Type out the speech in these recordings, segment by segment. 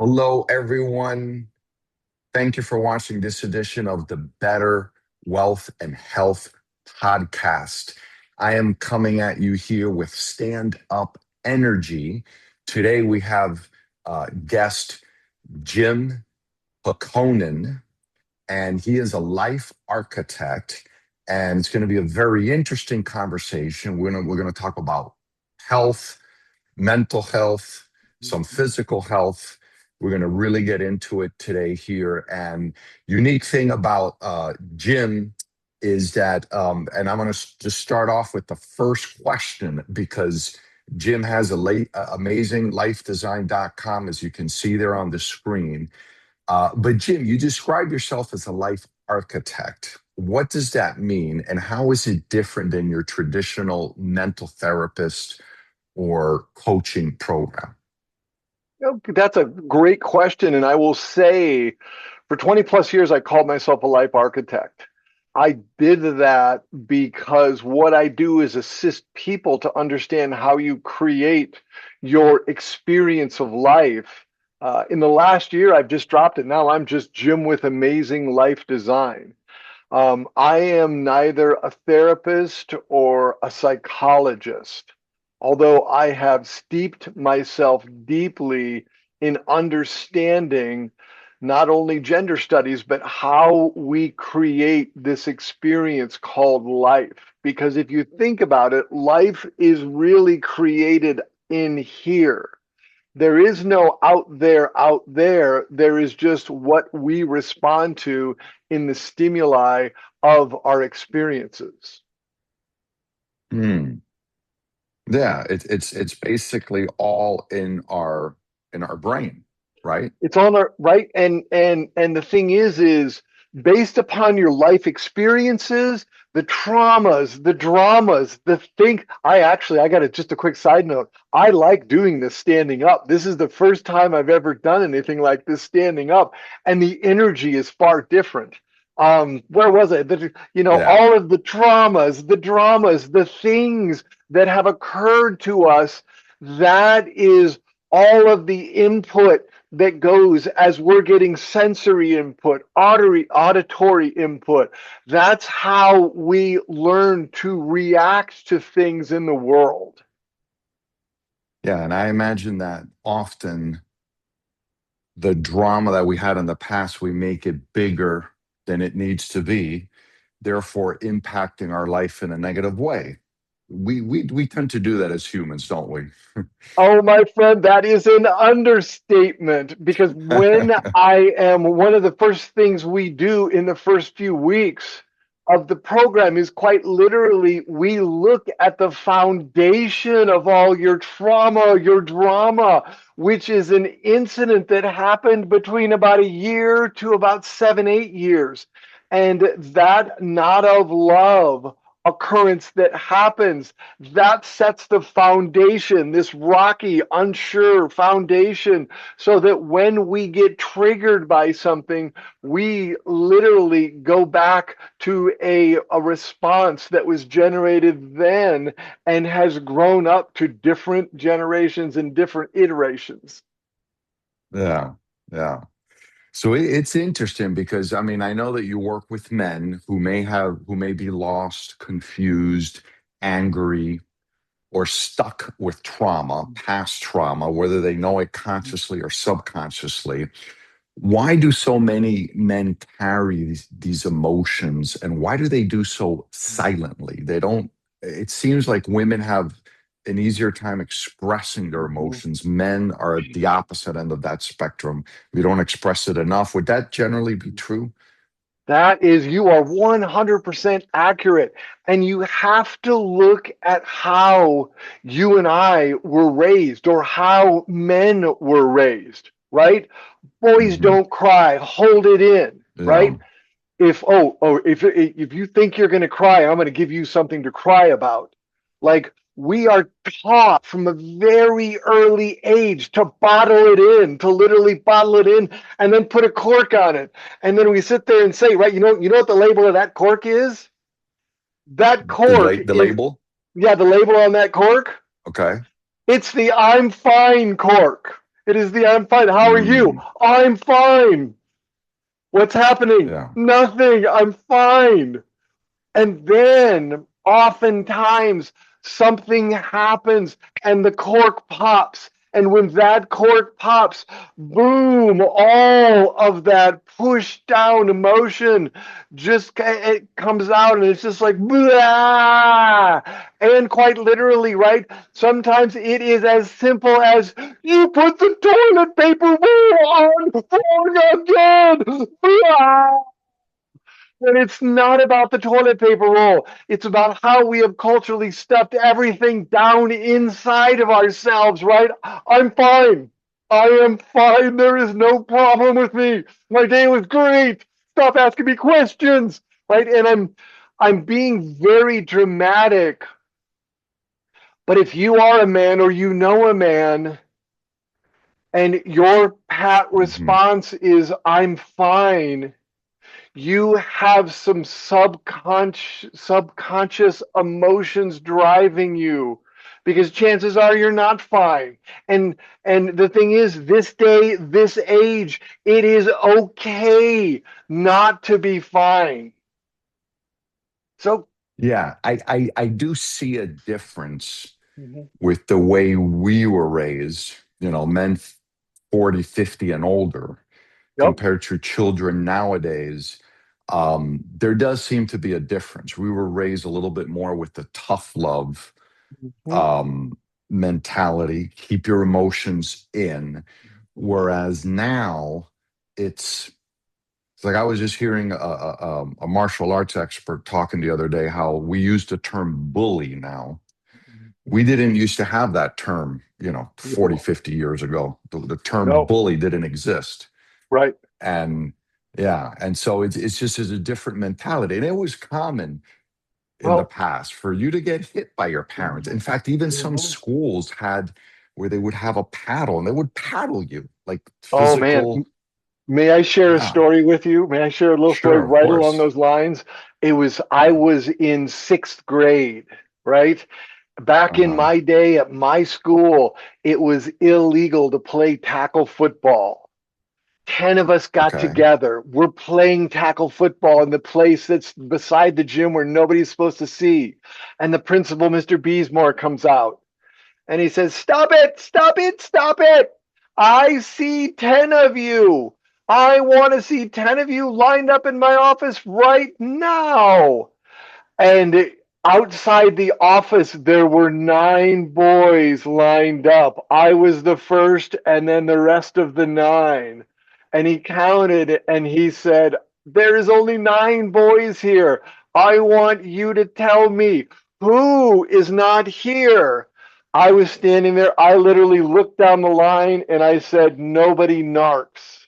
Hello, everyone. Thank you for watching this edition of the Better Wealth and Health podcast. I am coming at you here with stand up energy. Today we have guest Jim Pehkonen, and he is a life architect. And it's going to be a very interesting conversation. We're going to talk about health, mental health, some physical health. We're going to really get into it today here. And unique thing about Jim is that, and I'm going to just start off with the first question because Jim has a amazing lifedesign.com, as you can see there on the screen. But Jim, you describe yourself as a life architect. What does that mean? And how is it different than your traditional mental therapist or coaching program? That's a great question. And I will say for 20 plus years, I called myself a life architect. I did that because what I do is assist people to understand how you create your experience of life. In the last year, I've just dropped it. Now I'm just Jim with Amazing Life Design. I am neither a therapist or a psychologist, although I have steeped myself deeply in understanding not only gender studies, but how we create this experience called life. Because if you think about it, life is really created in here. There is no out there, out there. There is just what we respond to in the stimuli of our experiences. Hmm. Yeah, it's basically all in our brain, right? It's on our right, and the thing is based upon your life experiences, the traumas, the dramas, the thing. I got just a quick side note. I like doing this standing up. This is the first time I've ever done anything like this standing up, and the energy is far different. Where was I? Yeah. All of the traumas, the dramas, the things that have occurred to us. That is all of the input that goes as we're getting sensory input, auditory input. That's how we learn to react to things in the world. Yeah, and I imagine that often the drama that we had in the past, we make it bigger than it needs to be, therefore impacting our life in a negative way. We tend to do that as humans, don't we? Oh, my friend, that is an understatement because when I am one of the first things we do in the first few weeks of the program is quite literally we look at the foundation of all your trauma, your drama, which is an incident that happened between about a year to about 7, 8 years. And that not of love occurrence that happens that sets the foundation, this rocky, unsure foundation, so that when we get triggered by something, we literally go back to a response that was generated then and has grown up to different generations and different iterations. Yeah, yeah. So it's interesting because I mean I know that you work with men who may be lost, confused, angry, or stuck with trauma, past trauma, whether they know it consciously or subconsciously. Why do so many men carry these emotions, and why do they do so silently? They don't, it seems like women have an easier time expressing their emotions. Men are at the opposite end of that spectrum. We don't express it enough. Would that generally be true? That is, you are 100% accurate. And you have to look at how you and I were raised or how men were raised, right? Boys Hmm. don't cry, hold it in, Yeah. right? If you think you're going to cry, I'm going to give you something to cry about. Like we are taught from a very early age to bottle it in, to literally bottle it in, and then put a cork on it. And then we sit there and say, right, you know what the label of that cork is? That cork The is, label? yeah, the label on that cork. Okay. It's the I'm fine cork. It is the I'm fine. How are you? Mm, I'm fine. What's happening? yeah. Nothing. I'm fine. And then oftentimes something happens and the cork pops. And when that cork pops, boom, all of that push down emotion just it comes out and it's just like blah. And quite literally, right? Sometimes it is as simple as you put the toilet paper roll on wrong again. Blah. And it's not about the toilet paper roll. It's about how we have culturally stuffed everything down inside of ourselves, right? I'm fine. I am fine. There is no problem with me. My day was great. Stop asking me questions, right? And I'm being very dramatic. But if you are a man or you know a man and your pat Hmm. response is I'm fine, you have some subconscious emotions driving you because chances are you're not fine. And the thing is, this day, this age, it is okay not to be fine. So Yeah, I do see a difference Mhm. with the way we were raised, men 40, 50 and older Yep. compared to children nowadays. There does seem to be a difference. We were raised a little bit more with the tough love Mhm. um, mentality, keep your emotions in. Whereas now it's, it's like I was just hearing a martial arts expert talking the other day how we use the term bully now. We didn't used to have that term, 40, No, 50 years ago. The term no, bully didn't exist. right. And yeah, and so it's just a different mentality. And it was common in the Well, past for you to get hit by your parents. In mhm, fact, even some mhm. schools had where they would have a paddle and they would paddle you like Oh man, physical. may I share a Yeah, story with you? May I share a little story sure, of right along course. those lines? I Yeah. was in sixth grade, right? Back in Uh-huh. my day at my school, it was illegal to play tackle football. 10 of us got Okay. together. We're playing tackle football in the place that's beside the gym where nobody's supposed to see. And the principal, Mr. Beesmore, comes out and he says, "Stop it, stop it, stop it. I see 10 of you. I want to see 10 of you lined up in my office right now." And outside the office, there were 9 boys lined up. I was the first, and then the rest of the 9. And he counted and he said, "There is only 9 boys here. I want you to tell me who is not here." I was standing there. I literally looked down the line and I said, "Nobody narcs."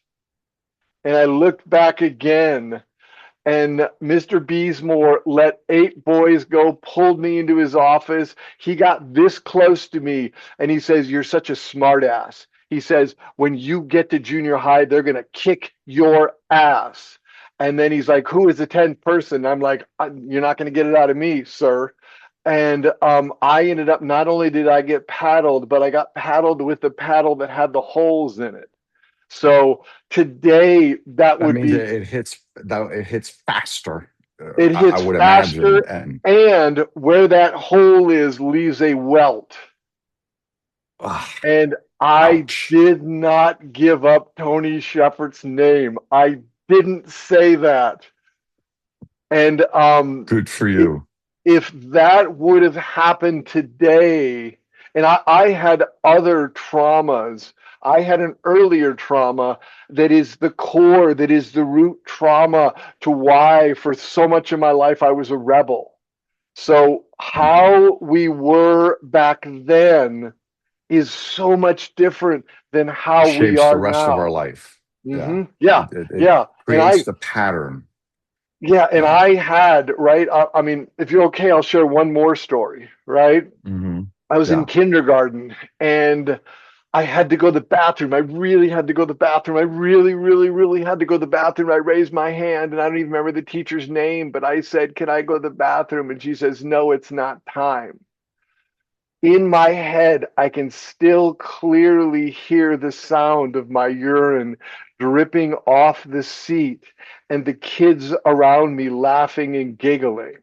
And I looked back again and Mr. Beesmore let 8 boys go, pulled me into his office. He got this close to me and he says, "You're such a smartass." He says, "When you get to junior high, they're going to kick your ass." And then he's like, "Who is the 10th person?" I'm like, "You're not going to get it out of me, sir." And I ended up, not only did I get paddled, but I got paddled with the paddle that had the holes in it. So today, that That would means be it hits faster, it I hits would imagine. faster, And and where that hole is leaves a welt. ah, And I ouch. did not give up Tony Shepard's name. I didn't say that. And Good for it, you. if that would have happened today, and I had other traumas. I had an earlier trauma that is the core, that is the root trauma to why, for so much of my life, I was a rebel. So, Mhm. how we were back then is so much different than how we Shapes the are rest of our now. life. Yeah. Yeah, It yeah. creates the pattern. And Yeah. I had, right? I mean, if you're okay, I'll share one more story, right? Hmm. I was in Yeah. kindergarten and I had to go to the bathroom. I really had to go to the bathroom. I really, really, really had to go to the bathroom. I raised my hand and I don't even remember the teacher's name, but I said, "Can I go to the bathroom?" And she says, "No, it's not time." In my head, I can still clearly hear the sound of my urine dripping off the seat and the kids around me laughing and giggling.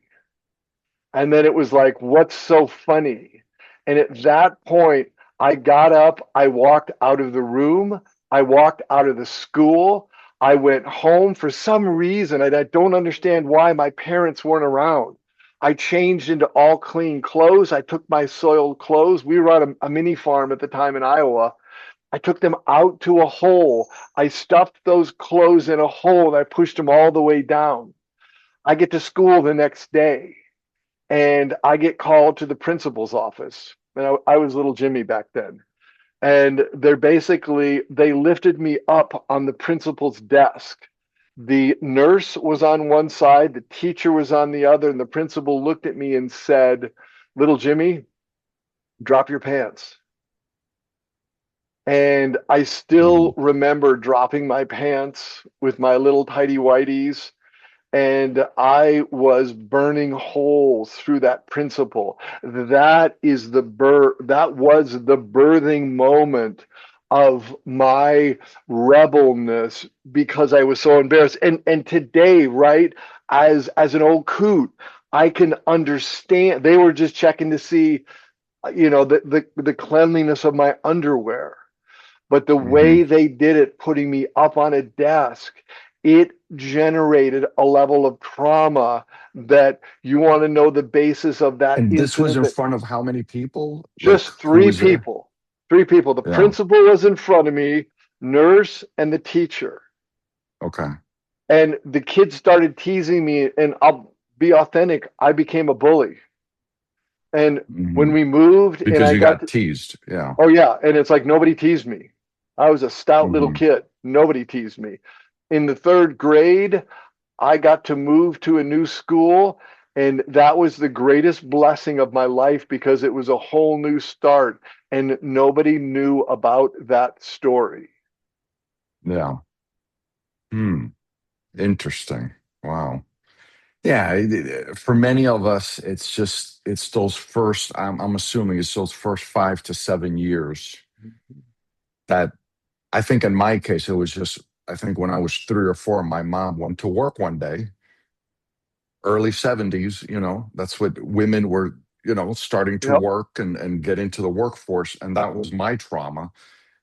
And then it was like, what's so funny? And at that point, I got up, I walked out of the room, I walked out of the school, I went home for some reason, and I don't understand why my parents weren't around. I changed into all clean clothes. I took my soiled clothes. We were on a mini farm at the time in Iowa. I took them out to a hole. I stuffed those clothes in a hole and I pushed them all the way down. I get to school the next day and I get called to the principal's office. And I was little Jimmy back then. And they lifted me up on the principal's desk. The nurse was on one side, the teacher was on the other, and the principal looked at me and said, "Little Jimmy, drop your pants." And I still Mhm. remember dropping my pants with my little tidy whities, and I was burning holes through that principle. That was the birthing moment of my rebelness because I was so embarrassed. And today, right, as an old coot, I can understand. They were just checking to see, the cleanliness of my underwear. But the Mhm. way they did it, putting me up on a desk, it generated a level of trauma that you want to know the basis of that And this was incident. in That front of how many people? Like, just who was there? three people. The Yeah. principal was in front of me, nurse, and the teacher. Okay. And the kids started teasing me, and I'll be authentic, I became a bully. And when Hmm. we moved and Because I you got got to, teased. Yeah. oh yeah, and it's like nobody teased me. I was a stout little Hmm. kid. Nobody teased me. In the third grade, I got to move to a new school, and that was the greatest blessing of my life because it was a whole new start, and nobody knew about that story. Yeah. Hmm. Interesting. Wow. Yeah. For many of us, it's those first, I'm assuming it's those first 5 to 7 years that I think in my case, it was just, I think when I was 3 or 4, my mom went to work one day, early 70s, that's what women were, starting to Yep. work and get into the workforce. And that was my trauma.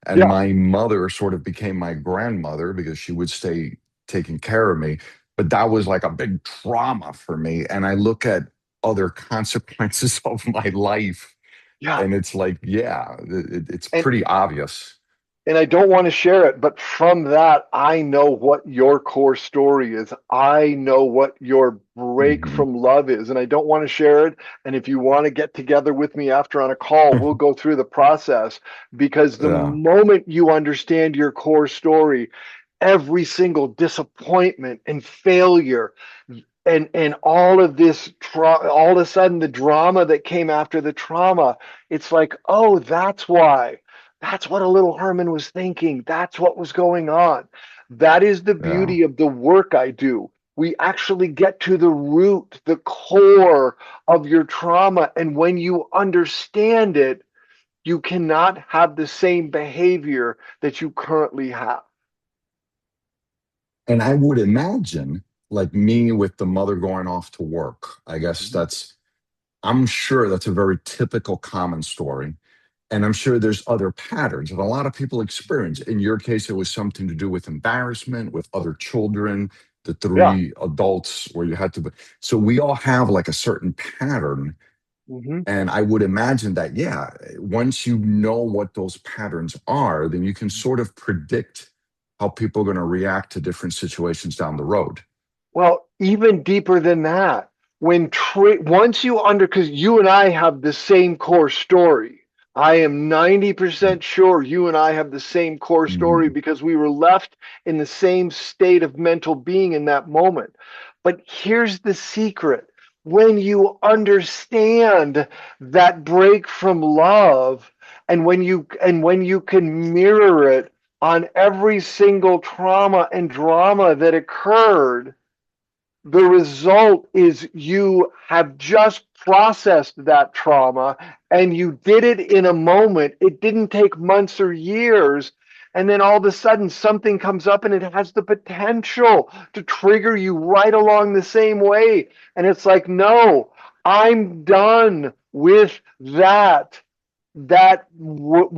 And Yeah. my mother sort of became my grandmother because she would stay taking care of me. But that was like a big trauma for me. And I look at other consequences of my life, Yeah. and it's like, yeah, it's And pretty obvious. and I don't want to share it, but from that, I know what your core story is. I know what your break Hmm. from love is, and I don't want to share it. And if you want to get together with me after on a call, we'll go through the process because the Yeah. moment you understand your core story, every single disappointment and failure and all of a sudden the drama that came after the trauma, it's like, oh, that's why. That's what a little Herman was thinking. That's what was going on. That is the Yeah. beauty of the work I do. We actually get to the root, the core of your trauma. And when you understand it, you cannot have the same behavior that you currently have. And I would imagine, like me with the mother going off to work, I guess Mhm. I'm sure that's a very typical common story. And I'm sure there's other patterns that a lot of people experience. In your case, it was something to do with embarrassment with other children, the Yeah. 3 adults where you had to. So we all have like a certain pattern. Mhm. And I would imagine that, yeah, once you know what those patterns are, then you can sort of predict how people are going to react to different situations down the road. Well, even deeper than that, once you because you and I have the same core story. I am 90% sure you and I have the same core story Mhm. because we were left in the same state of mental being in that moment. But here's the secret. When you understand that break from love and when you can mirror it on every single trauma and drama that occurred, the result is you have just processed that trauma and you did it in a moment. It didn't take months or years. And then all of a sudden, something comes up and it has the potential to trigger you right along the same way. And it's like, no, I'm done with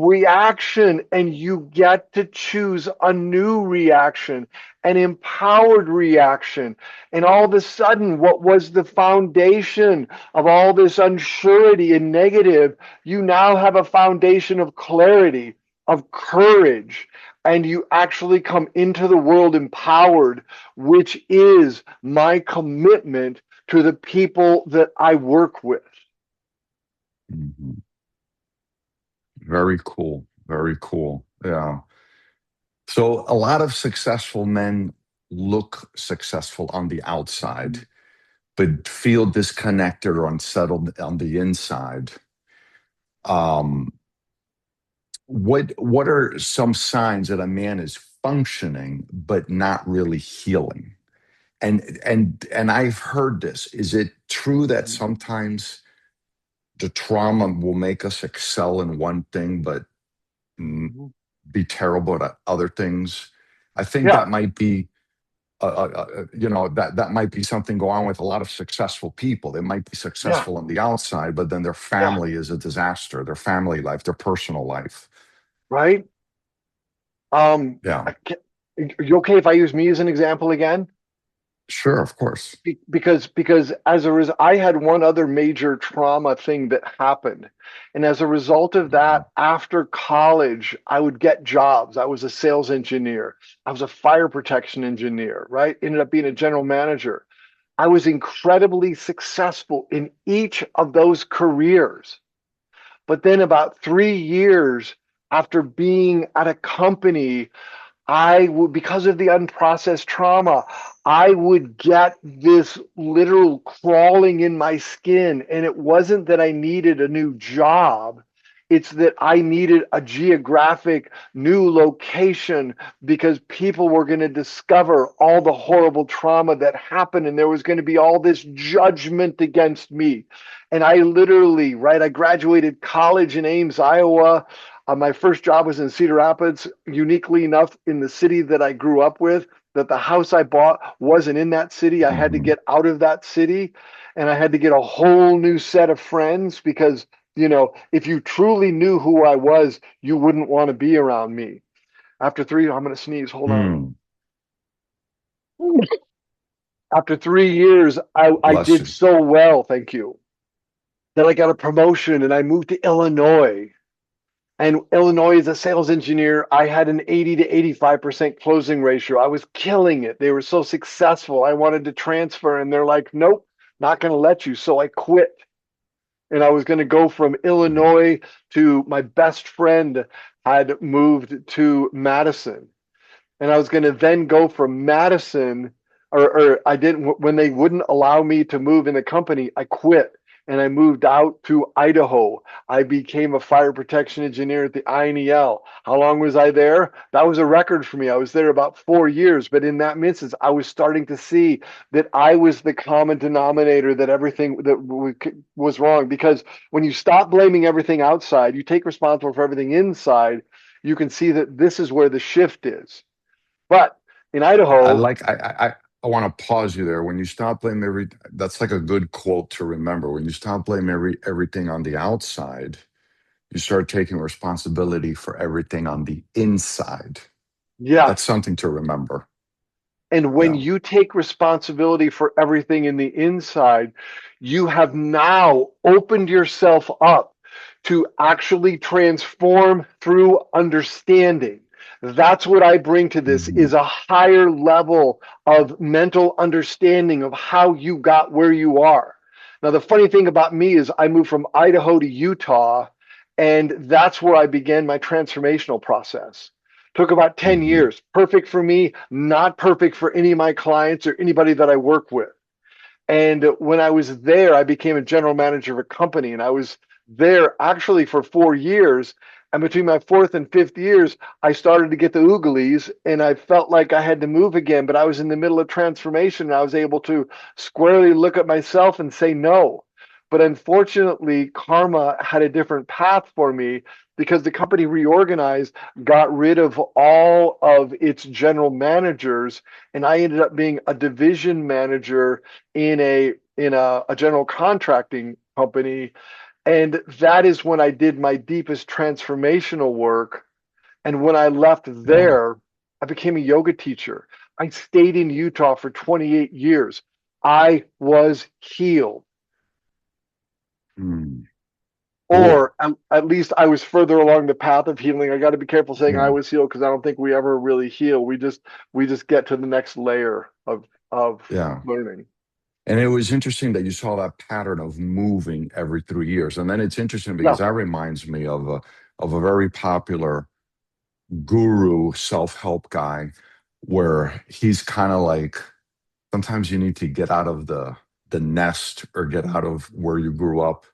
reaction, and you get to choose a new reaction, an empowered reaction. And all of a sudden, what was the foundation of all this unsurety and negative, you now have a foundation of clarity, of courage, and you actually come into the world empowered, which is my commitment to the people that I work with. Mhm. Very cool. Very cool. Yeah. So a lot of successful men look successful on the outside, but feel disconnected or unsettled on the inside. Um, what are some signs that a man is functioning but not really healing? And I've heard this. Is it true that sometimes the trauma will make us excel in one thing, but mm, be terrible at other things? I think Yeah, that might be, that might be something going on with a lot of successful people. They might be yeah, successful on the outside, but then their yeah, family is a disaster. Their family life, their personal life. right. Um, Yeah, I ca- are you okay if I use me as an example again? sure, of course. Because as a result, I had one other major trauma thing that happened, and as a result of Mhm. that, after college, I would get jobs. I was a sales engineer. I was a fire protection engineer. Right, ended up being a general manager. I was incredibly successful in each of those careers. But then, about 3 years after being at a company, I would, because of the unprocessed trauma, I would get this literal crawling in my skin. And it wasn't that I needed a new job, it's that I needed a geographic new location because people were going to discover all the horrible trauma that happened. And there was going to be all this judgment against me. And I literally, right, I graduated college in Ames, Iowa. My first job was in Cedar Rapids, uniquely enough, in the city that I grew up with, that the house I bought wasn't in that city. I had to Mhm. get out of that city and I had to get a whole new set of friends because, if you truly knew who I was, you wouldn't want to be around me. After three, I'm going to sneeze. Hold on. Mm. After 3 years, I Bless did you. so well, thank you, that I got a promotion and I moved to Illinois. And Illinois as a sales engineer, I had an 80 to 85% closing ratio. I was killing it. They were so successful. I wanted to transfer, and they're like, nope, not going to let you. So I quit. And I was going to go from Mhm. Illinois to my best friend had moved to Madison. And I was going to then go from Madison, or I didn't, when they wouldn't allow me to move in the company, I quit and I moved out to Idaho. I became a fire protection engineer at the INEL. How long was I there? That was a record for me. I was there about 4 years, but in that instance, I was starting to see that I was the common denominator, that everything that was wrong. Because when you stop blaming everything outside, you take responsibility for everything inside, you can see that this is where the shift is. But in I Idaho, like I want to pause you there. When you stop blaming that's like a good quote to remember. When you stop blaming everything on the outside, you start taking responsibility for everything on the inside. That's yes. something to remember. And when Yeah. you take responsibility for everything in the inside, you have now opened yourself up to actually transform through understanding. That's what I bring to this, Mhm. is a higher level of mental understanding of how you got where you are. Now, the funny thing about me is I moved from Idaho to Utah, and that's where I began my transformational process. Took about 10 Mhm. years. Perfect for me, not perfect for any of my clients or anybody that I work with. And when I was there, I became a general manager of a company, and I was there actually for 4 years. And between my fourth and fifth years, I started to get the ooglies and I felt like I had to move again. But I was in the middle of transformation and I was able to squarely look at myself and say no. But unfortunately, karma had a different path for me because the company reorganized, got rid of all of its general managers, and I ended up being a division manager in a general contracting company. And that is when I did my deepest transformational work. And when I left Yeah. there, I became a yoga teacher. I stayed in Utah for 28 years. I was healed, Mm, cool. or at least I was further along the path of healing. I got to be careful saying I Yeah. was healed because I don't think we ever really heal. We just get to the next layer of Yeah. learning. And it was interesting that you saw that pattern of moving every 3 years. And then it's interesting Yeah. because that reminds me of a very popular guru self-help guy where he's kind of like sometimes you need to get out of the nest or get out of where you grew up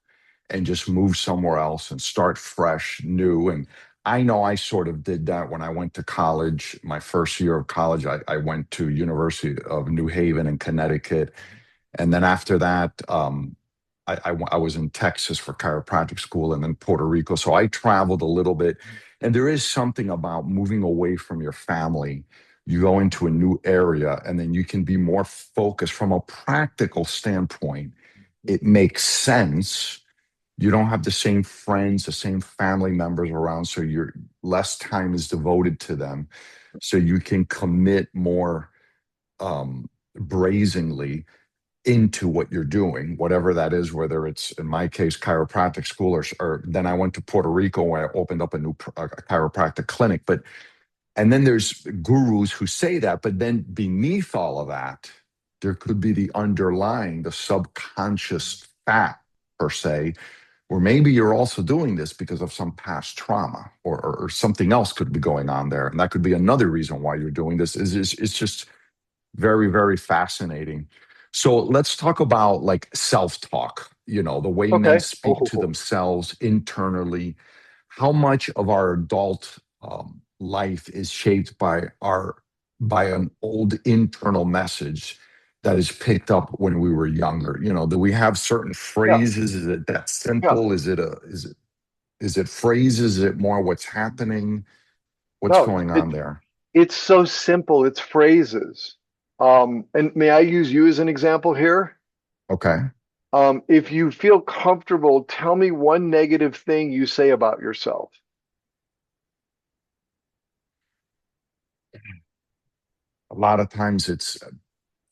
and just move somewhere else and start fresh, new. And I know I sort of did that when I went to college. My first year of college, I went to University of New Haven in Connecticut, and then after that, I was in Texas for chiropractic school and then Puerto Rico. So I traveled a little bit. And there is something about moving away from your family. You go into a new area and then you can be more focused from a practical standpoint. It makes sense. You don't have the same friends, the same family members around. So your less time is devoted to them. So you can commit more brazenly into what you're doing, whatever that is, whether it's in my case, chiropractic school, or then I went to Puerto Rico where I opened up a new chiropractic clinic. But, and then there's gurus who say that, but then beneath all of that, there could be the underlying, the subconscious fact per se, or maybe you're also doing this because of some past trauma or something else could be going on there. And that could be another reason why you're doing this is it's just very, very fascinating. So let's talk about like self-talk, the way men Okay. speak to Oh, themselves internally. How much of our adult life is shaped by an old internal message that is picked up when we were younger? Do we have certain yeah. phrases? Is it that Yeah. simple? Is it phrases? Is it more what's happening? What's No, going on there? it's so simple. It's phrases. And may I use you as an example here? Okay. If you feel comfortable, tell me one negative thing you say about yourself. A lot of times it's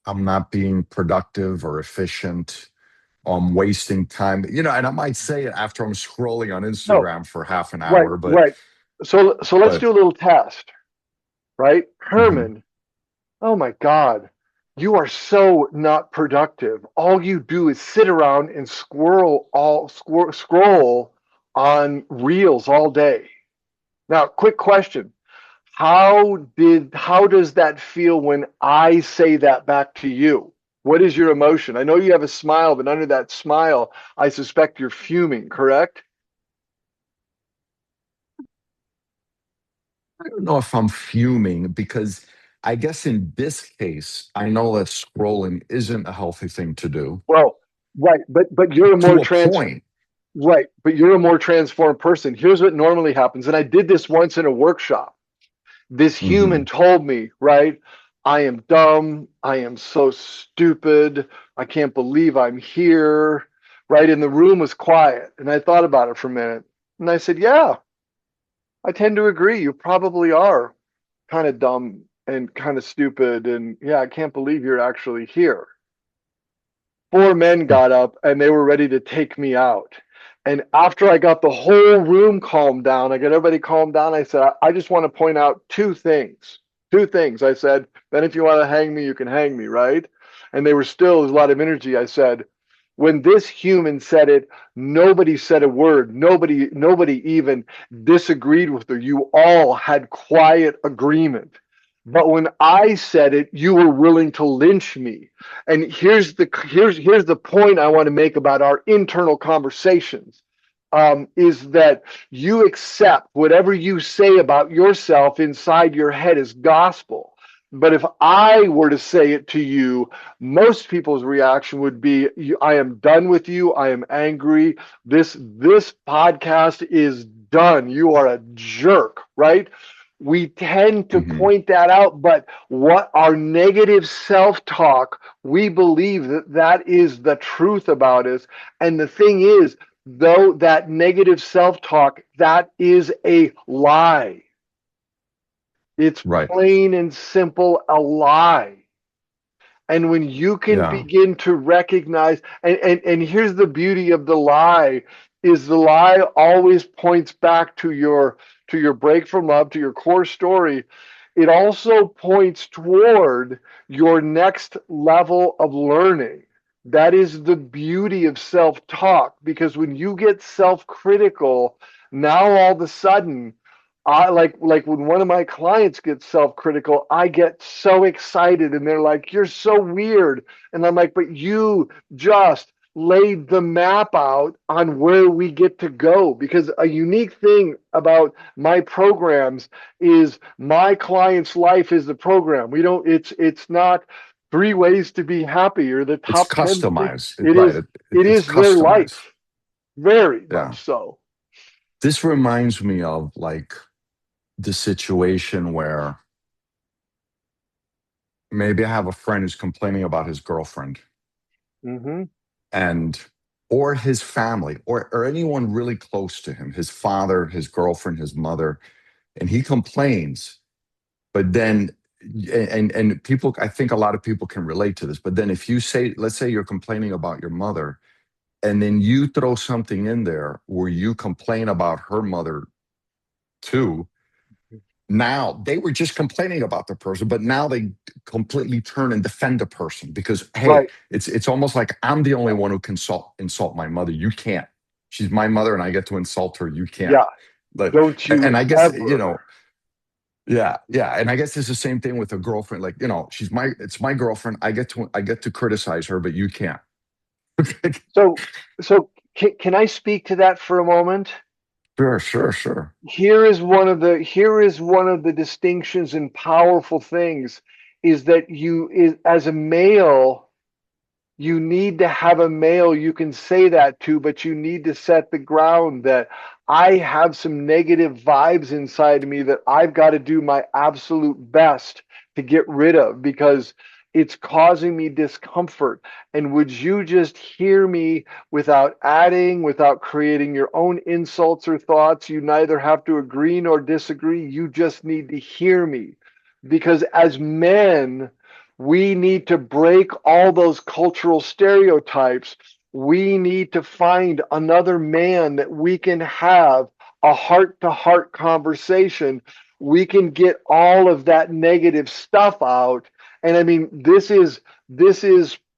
I'm not being productive or efficient. I'm wasting time. And I might say it after I'm scrolling on No, Instagram for half an right, hour, but right. So let's but do a little test, right? mhm. Herman, oh my God, you are so not productive. All you do is sit around and scroll on reels all day. Now, quick question. How does that feel when I say that back to you? What is your emotion? I know you have a smile, but under that smile, I suspect you're fuming, correct? I don't know if I'm fuming because I guess in this case, I know that scrolling isn't a healthy thing to do Well, right, but you're a more to a point. right, but you're a more transformed person. Here's what normally happens, and I did this once in a workshop. This human Mhm. told me, right? I am dumb. I am so stupid. I can't believe I'm here. Right. And the room was quiet. And I thought about it for a minute. And I said, yeah, I tend to agree. You probably are kind of dumb and kind of stupid. And yeah, I can't believe you're actually here. Four men got up and they were ready to take me out. And after I got the whole room calmed down, I got everybody calmed down. I said, I just want to point out two things. Two things. I said, then if you want to hang me, you can hang me, right? And they were still, there's a lot of energy. I said, when this human said it, nobody said a word. Nobody even disagreed with her. You all had quiet agreement. But when I said it, you were willing to lynch me. And here's the point I want to make about our internal conversations. is that you accept whatever you say about yourself inside your head as gospel. But if I were to say it to you, most people's reaction would be, I am done with you. I am angry. This podcast is done. You are a jerk, right? We tend to Hmm. point that out, but what our negative self-talk, we believe that that is the truth about us. And the thing is, though that negative self-talk, that is a lie. It's Right. plain and simple a lie. And when you can Yeah. begin to recognize, and here's the beauty of the lie, is the lie always points back to your break from love, to your core story. It also points toward your next level of learning. That is the beauty of self-talk, because when you get self-critical, now all of a sudden, I like when one of my clients gets self-critical, I get so excited and they're like, "You're so weird." And I'm like, "But you just laid the map out on where we get to go." Because a unique thing about my programs is my client's life is the program. We don't it's not 3 ways to be happy or the It's top 10 things. customized. It Right. is it It's is their customized. life, very Yeah. much so. This reminds me of like the situation where maybe I have a friend who's complaining about his girlfriend Hmm. and or his family or anyone really close to him, his father, his girlfriend, his mother, and he complains, but then and people, I think a lot of people can relate to this, but then if you say, let's say you're complaining about your mother and then you throw something in there where you complain about her mother too. Now they were just complaining about the person, but now they completely turn and defend the person because hey, Right. it's almost like I'm the only one who can insult my mother. You can't. She's my mother, and I get to insult her. You can't. Yeah. But Don't and you I guess ever. yeah, yeah, and I guess it's the same thing with a girlfriend. Like it's my girlfriend. I get to criticize her, but you can't. So, can I speak to that for a moment? Sure, sure, sure. Here is one of the distinctions and powerful things is that as a male, you need to have a male you can say that to, but you need to set the ground that I have some negative vibes inside of me that I've got to do my absolute best to get rid of because it's causing me discomfort. And would you just hear me without adding, without creating your own insults or thoughts? You neither have to agree nor disagree. You just need to hear me. Because as men, we need to break all those cultural stereotypes. We need to find another man that we can have a heart to heart conversation. We can get all of that negative stuff out. And I mean, this is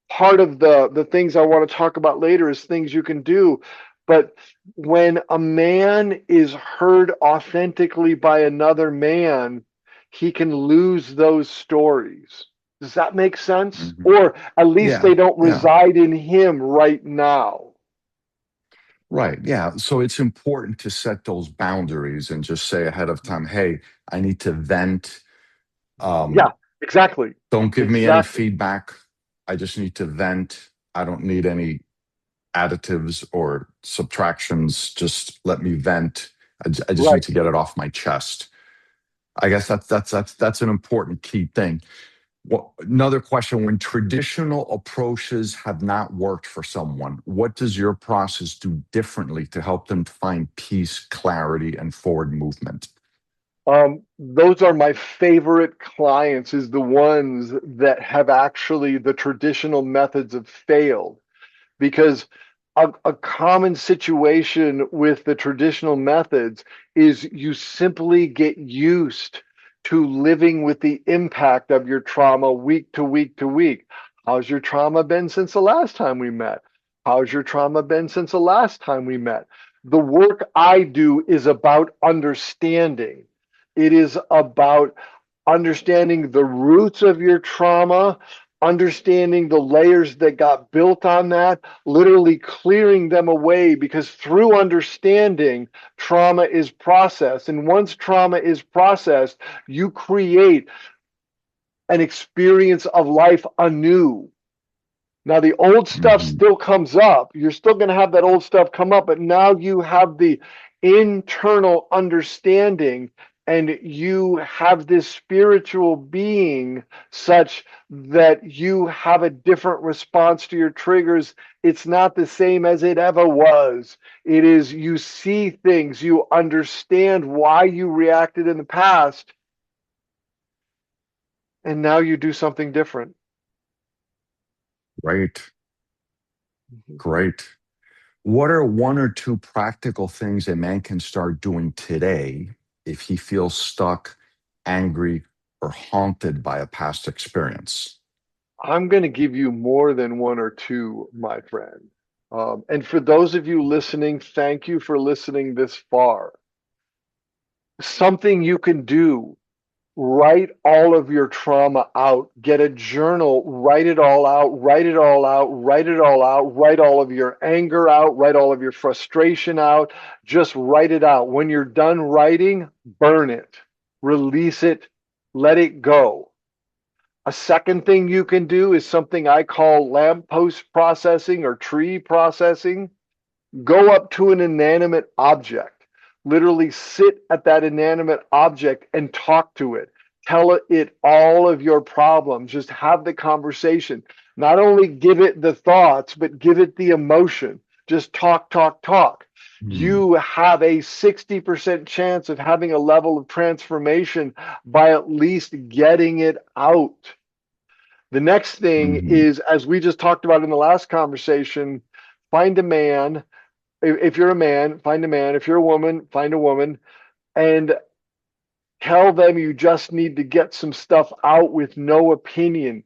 part of the things I want to talk about later is things you can do. But when a man is heard authentically by another man, he can lose those stories. Does that make sense? Mhm. Or at least they Yeah, don't yeah. reside in him right now. Right. Yeah. So it's important to set those boundaries and just say ahead of time, hey, I need to vent. Yeah, Um, exactly. don't give me any Exactly. feedback. I just need to vent. I don't need any additives or subtractions. Just let me vent. I just need Right. to get it off my chest. I guess that's an important key thing. Well, another question, when traditional approaches have not worked for someone, what does your process do differently to help them find peace, clarity, and forward movement? Those are my favorite clients, is the ones that have actually the traditional methods have failed. Because a common situation with the traditional methods is you simply get used to living with the impact of your trauma week to week to week. How's your trauma been since the last time we met? How's your trauma been since the last time we met? The work I do is about understanding. It is about understanding the roots of your trauma, understanding the layers that got built on that, literally clearing them away, because through understanding, trauma is processed. And once trauma is processed, you create an experience of life anew. Now, the old stuff Hmm. still comes up. You're still going to have that old stuff come up, but now you have the internal understanding and you have this spiritual being such that you have a different response to your triggers. It's not the same as it ever was. It is, you see things, you understand why you reacted in the past, and now you do something different. Great. Mhm. Great. What are one or two practical things a man can start doing today if he feels stuck, angry, or haunted by a past experience? I'm going to give you more than one or two, my friend. And for those of you listening, thank you for listening this far. Something you can do: write all of your trauma out, get a journal, write it all out, write it all out, write it all out, write all of your anger out, write all of your frustration out. Just write it out. When you're done writing, burn it, release it, let it go. A second thing you can do is something I call lamppost processing or tree processing. Go up to an inanimate object, literally sit at that inanimate object and talk to it. Tell it all of your problems. Just have the conversation. Not only give it the thoughts, but give it the emotion. Just talk, talk, talk. Hmm. You have a 60% chance of having a level of transformation by at least getting it out. The next thing Hmm. is, as we just talked about in the last conversation, find a man. If you're a man, find a man. If you're a woman, find a woman, and tell them you just need to get some stuff out with no opinion.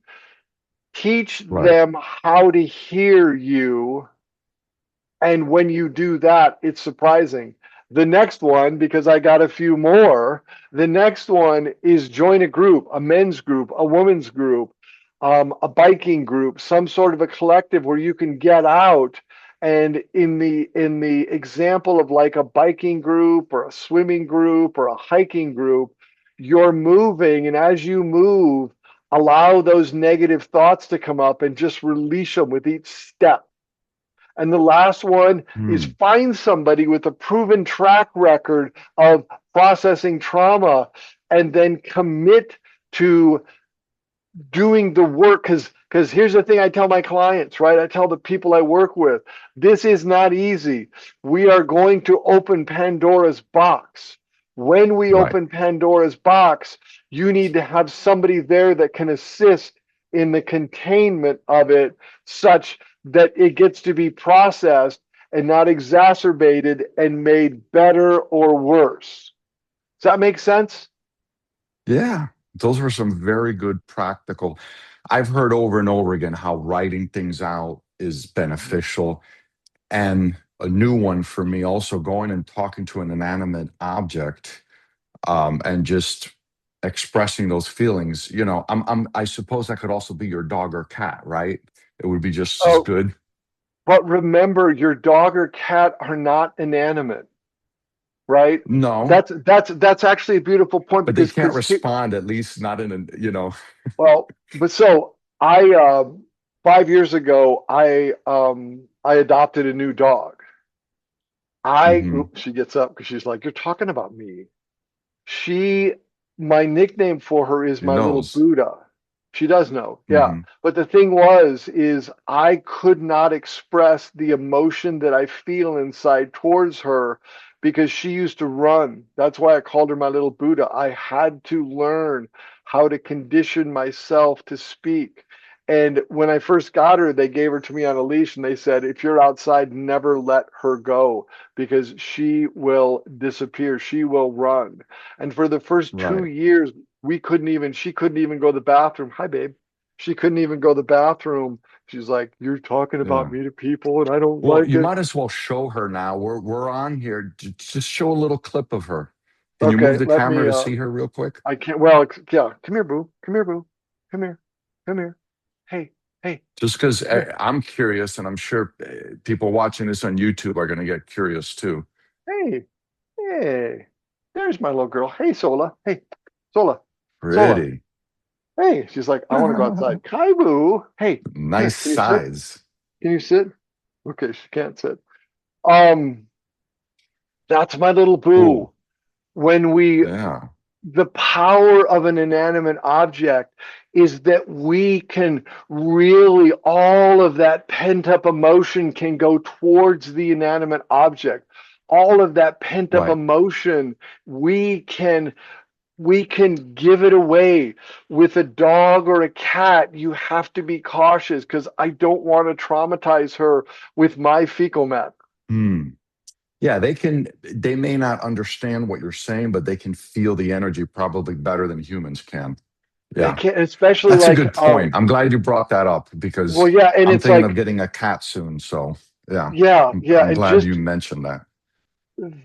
Teach Right. them how to hear you. And when you do that, it's surprising. The next one, because I got a few more, the next one is join a group, a men's group, a women's group, a biking group, some sort of a collective where you can get out. And in the example of like a biking group or a swimming group or a hiking group, you're moving, and as you move, allow those negative thoughts to come up and just release them with each step. And the last one is Hmm. find somebody with a proven track record of processing trauma and then commit to doing the work. Because here's the thing I tell my clients, right? I tell the people I work with, this is not easy. We are going to open Pandora's box. When we Right. open Pandora's box, you need to have somebody there that can assist in the containment of it such that it gets to be processed and not exacerbated and made better or worse. Does that make sense? Yeah. Those were some very good practical. I've heard over and over again how writing things out is beneficial. And a new one for me, also going and talking to an inanimate object, and just expressing those feelings. I suppose that could also be your dog or cat, right? It would be just as Oh, good. but remember, your dog or cat are not inanimate, right? No, That's actually a beautiful point but they because can't respond, at least not in well, but so I 5 years ago I adopted a new dog. Hmm. She gets up because she's like, "You're talking about me." She, my nickname for her is It my little knows. Buddha. She does know, yeah. Hmm. But the thing is I could not express the emotion that I feel inside towards her because she used to run. That's why I called her my little Buddha. I had to learn how to condition myself to speak. And when I first got her, they gave her to me on a leash and they said, if you're outside, never let her go because she will disappear. She will run. And for the first two Right. years, she couldn't even go to the bathroom. Hi, babe. She couldn't even go to the bathroom. She's like, you're talking about Yeah. me to people and I don't Well, like you it. might as well show her now. We're on here. Just show a little clip of her. Can you move Okay, the let camera me, to see her real quick? I can't, well, yeah, come here, boo. Come here, boo. Come here. Come here. hey, hey, Just because hey, I'm curious, and I'm sure people watching this on YouTube are going to get curious too. hey, hey. There's my little girl. Hey, Sola. Hey, Sola, Sola. Pretty. Hey. She's like, I want to go outside. Kaibu. Hey, Nice here, can you sit? size. Can you sit? Okay, she can't sit. Um, that's my little boo. Cool. When we Yeah. The power of an inanimate object is that we can really, all of that pent up emotion can go towards the inanimate object. All of that pent up Right. emotion, we can give it away. With a dog or a cat, you have to be cautious because I don't want to traumatize her with my fecal matter. Hmm. Yeah, they may not understand what you're saying, but they can feel the energy probably better than humans can. They Yeah. can, especially That's a like, good point. I'm glad you brought that up well, because yeah, and I'm it's thinking of like, getting a cat soon. So yeah, yeah, yeah, I'm and glad you just mentioned that.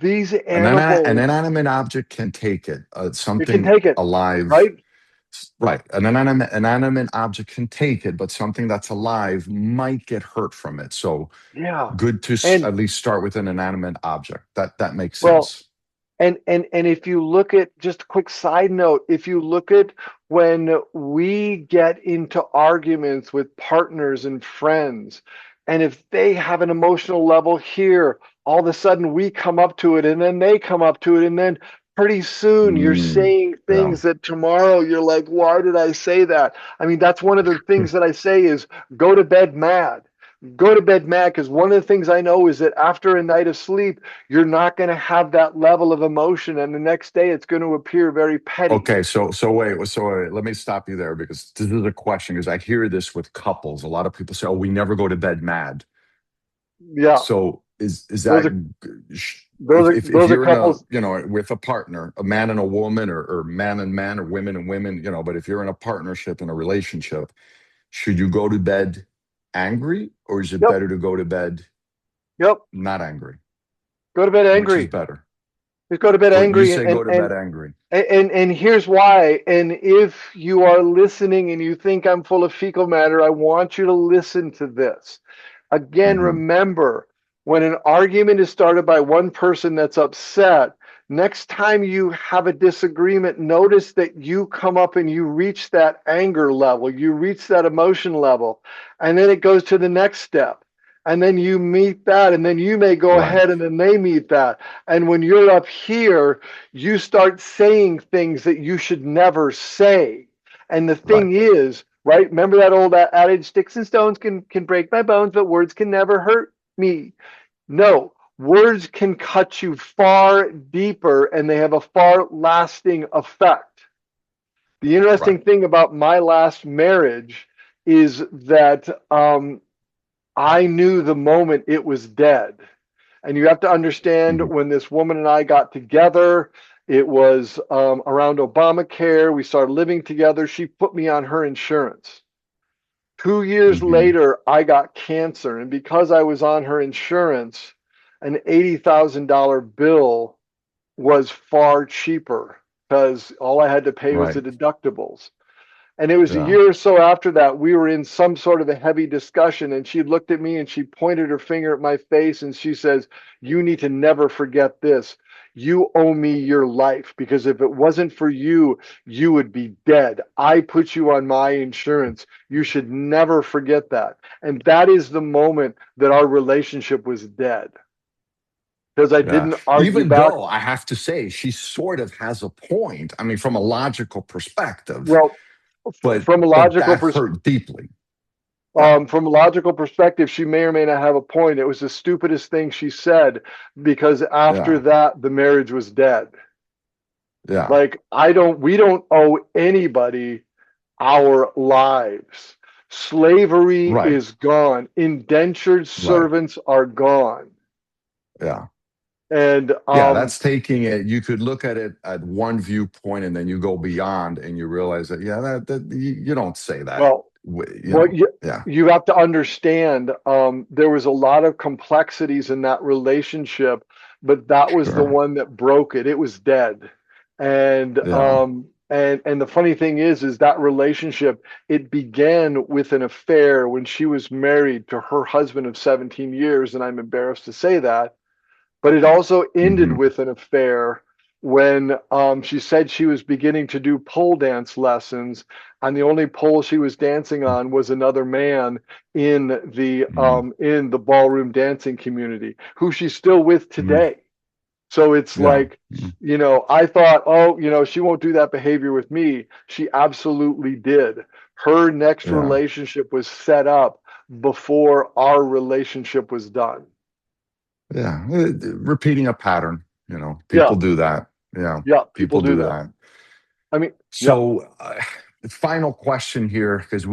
these An animals, inanimate object can take it. you can Something take it, alive, right? right? Inanimate object can take it, but something that's alive might get hurt from it. So Yeah. good to And at least start with an inanimate object. That makes well, sense. and if you look at, just a quick side note, if you look at when we get into arguments with partners and friends, and if they have an emotional level here, all of a sudden we come up to it and then they come up to it, and then pretty soon you're Mm, saying yeah. things that tomorrow you're like, why did I say that? I mean, that's one of the things that I say is go to bed mad. Go to bed mad, because one of the things I know is that after a night of sleep, you're not going to have that level of emotion, and the next day it's going to appear very petty. Okay, so wait, let me stop you there because this is a question because I hear this with couples. A lot of people say, "Oh, we never go to bed mad." Yeah, So is those that are those are if those are you're in a couples. with a partner, a man and a woman, or man and man, or women and women, but if you're in a partnership in a relationship, should you go to bed angry or is it Yep, better to go to bed yep. not angry? Go to bed Which is angry. better? Just go to bed You angry, say go to bed angry. and here's why. And if you are listening and you think I'm full of fecal matter, I want you to listen to this. Again, Hmm. remember, when an argument is started by one person that's upset, next time you have a disagreement, notice that you come up and you reach that anger level, you reach that emotion level, and then it goes to the next step. And then you meet that, and then you may go Right, ahead and then they meet that. And when you're up here, you start saying things that you should never say. And the right, thing is, right? Remember that old adage, sticks and stones can break my bones, but words can never hurt me. No, words can cut you far deeper and they have a far lasting effect. The right. interesting thing about my last marriage is that I knew the moment it was dead. And you have to understand, Mhm. when this woman and I got together, it was around Obamacare. We started living together. She put me on her insurance. 2 years Mhm. later, I got cancer. And because I was on her insurance, an $80,000 bill was far cheaper because all I had to pay was the Right. deductibles. And it was a Yeah. year or so after that, we were in some sort of a heavy discussion, and she looked at me and she pointed her finger at my face and she says, "You need to never forget this. You owe me your life, because if it wasn't for you, you would be dead. I put you on my insurance. You should never forget that." And that is the moment that our relationship was dead, because I Yeah. didn't argue Even back. though I have to say she sort of has a point. I mean, from a logical perspective, Well, but from a logical that perspective, hurt deeply. Yeah. From a logical perspective, she may or may not have a point. It was the stupidest thing she said, because after Yeah. that, the marriage was dead. Yeah. Like, we don't owe anybody our lives. Slavery Right. is gone. Indentured Right. servants are gone. Yeah. And Yeah. That's taking it. You could look at it at one viewpoint and then you go beyond and you realize that, yeah, that you don't say that, well, what Yeah. you have to understand, there was a lot of complexities in that relationship, but that was the Sure. one that broke it. It was dead. and Yeah. um And the funny thing is that relationship, it began with an affair when she was married to her husband of 17 years, and I'm embarrassed to say that. But it also ended Hmm. with an affair when she said she was beginning to do pole dance lessons, and the only pole she was dancing on was another man Hmm. in the ballroom dancing community, who she's still with Hmm. today. So it's Yeah. like, I thought, oh, she won't do that behavior with me. She absolutely did. Her next Yeah. relationship was set up before our relationship was done. Yeah. Repeating a pattern, Yeah, people do that. Yeah. yeah, people People do do that. that. I mean, yeah, So, final question here, because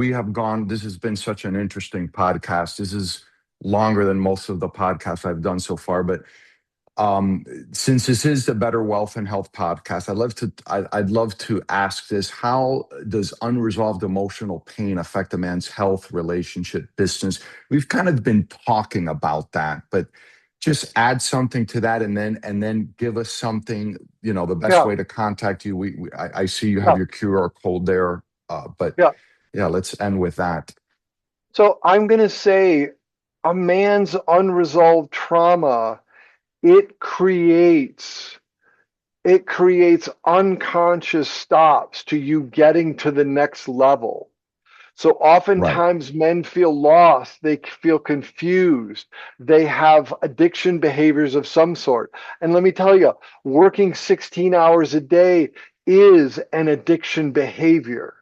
this has been such an interesting podcast. This is longer than most of the podcasts I've done so far, but um, since this is the Better Wealth and Health podcast, I'd love to ask this: how does unresolved emotional pain affect a man's health, relationship, business? We've kind of been talking about that, but just add something to that, and then give us something. The best yeah, way to contact you. I see you have yeah, your QR code there, but yeah. yeah, let's end with that. So I'm going to say a man's unresolved trauma, it creates it creates unconscious stops to you getting to the next level. So Right. oftentimes men feel lost, they feel confused, they have addiction behaviors of some sort. And let me tell you, working 16 hours a day is an addiction behavior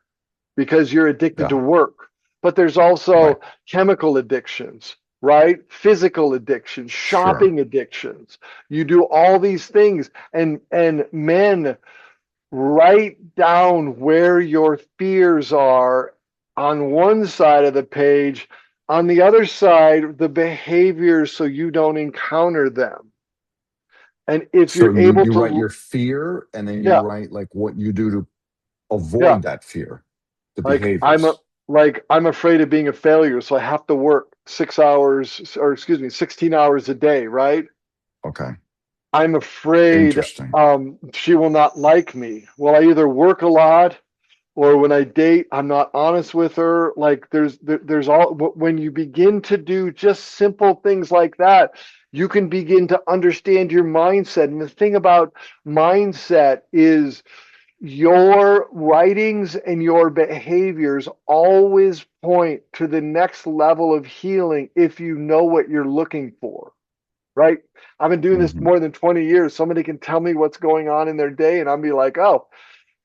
because you're addicted to Yeah. work. But there's Right. also chemical addictions, right? Physical addictions, Sure. shopping addictions. You do all these things, and men, write down where your fears are on one side of the page, on the other side, the behaviors so you don't encounter them. And if So you're you able you write your to, fear, and then you yeah, write like what you do to yeah, avoid that fear, the like I'm a behaviors. like I'm afraid of being a failure, so I have to work 6 hours, or excuse me, 16 hours a day, right? Okay. I'm afraid Interesting. she will not like me. Well, I either work a lot, or when I date, I'm not honest with her. Like there's all, when you begin to do just simple things like that, you can begin to understand your mindset. And the thing about mindset is your writings and your behaviors always point to the next level of healing if you know what you're looking for, right? I've been doing this Hmm. more than 20 years. Somebody can tell me what's going on in their day, and I'll be like, oh,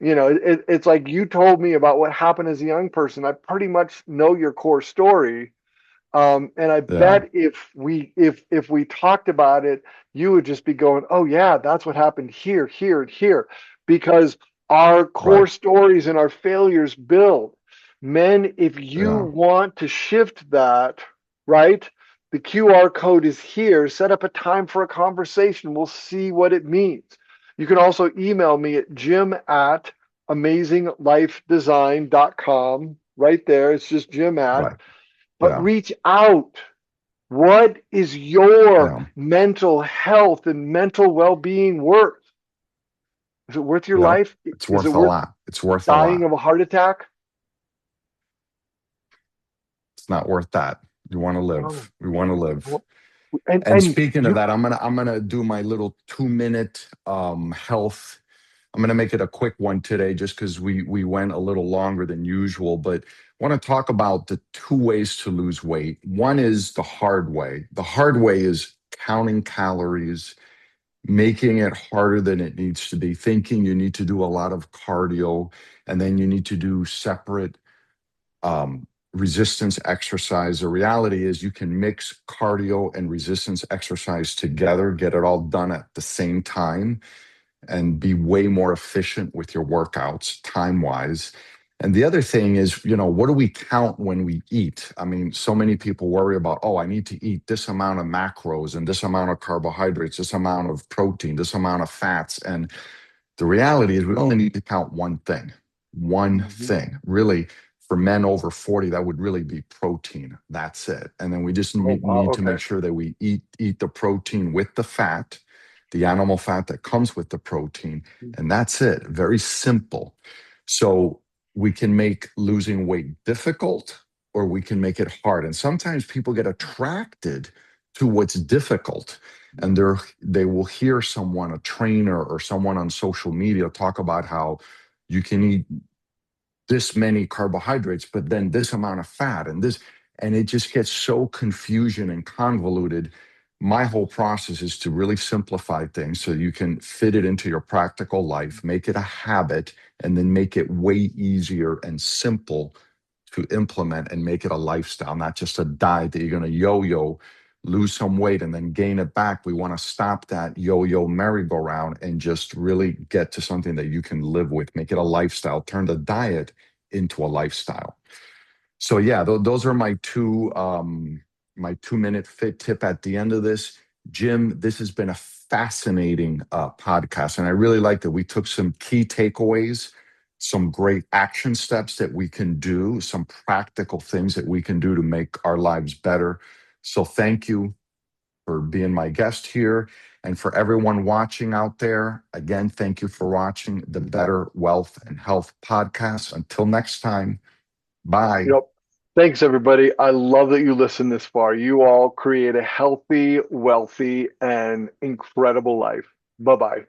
it's like you told me about what happened as a young person. I pretty much know your core story. And I Yeah. bet if we talked about it, you would just be going, "Oh yeah, that's what happened here, here, and here," because our core Right. stories and our failures build. Men, if you Yeah. want to shift that, right? The QR code is here. Set up a time for a conversation. We'll see what it means. You can also email me at jim@amazinglifedesign.com. Right there. It's just Jim at, Right. but Yeah. reach out. What is your Yeah. mental health and mental well-being worth? Is it worth your Yep. life? It's Is it worth a worth lot. It's worth a dying lot. of a heart attack? It's not worth that. You want to Oh, live. We want to live. And and speaking of you, that, I'm gonna do my little 2 minute health. I'm gonna make it a quick one today, just because we went a little longer than usual. But I want to talk about the two ways to lose weight. One is the hard way. The hard way is counting calories, making it harder than it needs to be, thinking you need to do a lot of cardio, and then you need to do separate resistance exercise. The reality is you can mix cardio and resistance exercise together, get it all done at the same time, and be way more efficient with your workouts time wise. And the other thing is, what do we count when we eat? I mean, so many people worry about, oh, I need to eat this amount of macros and this amount of carbohydrates, this amount of protein, this amount of fats. And the reality is we only need to count one thing. One Mhm. thing. Really, for men over 40, that would really be protein. That's it. And then we just Oh, wow, need to okay. make sure that we eat the protein with the fat, the animal fat that comes with the protein, and that's it. Very simple. So we can make losing weight difficult or we can make it hard. And sometimes people get attracted to what's difficult and they will hear someone, a trainer or someone on social media talk about how you can eat this many carbohydrates, but then this amount of fat and this, and it just gets so confusion and convoluted. My whole process is to really simplify things so you can fit it into your practical life, make it a habit, and then make it way easier and simple to implement and make it a lifestyle, not just a diet that you're going to yo-yo, lose some weight and then gain it back. We want to stop that yo-yo merry-go-round and just really get to something that you can live with, make it a lifestyle, turn the diet into a lifestyle. So yeah, those are my 2 minute fit tip at the end of this. Jim, this has been a fascinating podcast, and I really like that we took some key takeaways, some great action steps that we can do, some practical things that we can do to make our lives better. So thank you for being my guest here. And for everyone watching out there, again, thank you for watching the Better Wealth and Health podcast. Until next time, bye. Yep. Thanks, everybody. I love that you listened this far. You all create a healthy, wealthy, and incredible life. Bye bye.